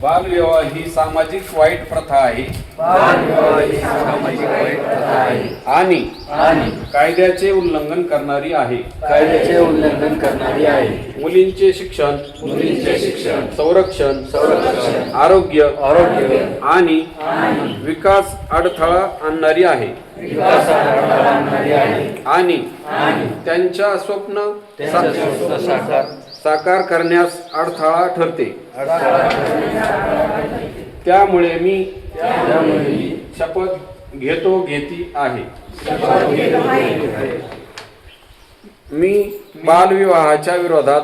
बालविवाह ही सामाजिक वाईट प्रथा आहे आणि कायद्याचे उल्लंघन करणारी आहे. मुलींचे शिक्षण संरक्षण आरोग्य आणि विकास अडथळा आणणारी आहे आणि त्यांच्या स्वप्न साकार करण्यास अडथळा ठरते. त्यामुळे मी शपथ घेती आहे. मी बालविवाहाच्या विरोधात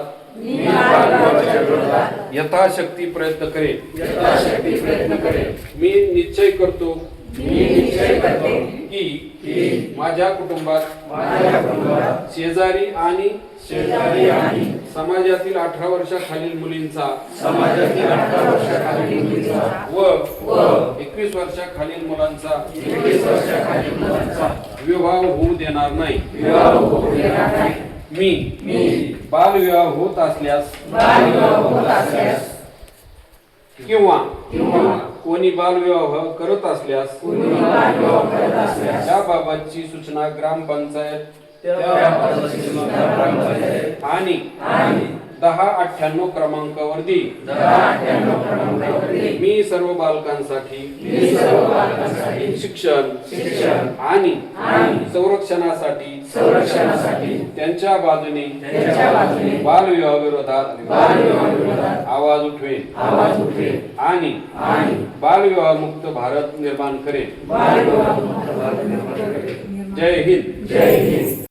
यथाशक्ती प्रयत्न करेन. मी निश्चय करतो की माझ्या कुटुंबात शेजारी आणि समाजातील 18 वर्षाखालील मुलींचा व 21 वर्षाखालील मुलांचा विवाह होऊ देणार नाही. मी बालविवाह होत असल्यास किंवा कोणी बालविवाह करत असल्यास त्याबाबतची सूचना ग्रामपंचायत आणि 1098 क्रमांकावर देईल. मी सर्व बालकांसाठी शिक्षण आणि संरक्षणासाठी त्यांच्या बाजूने बालविवाह विरोधात आवाज उठवेन आणि बालविवाह मुक्त भारत निर्माण करेन. जय हिंद.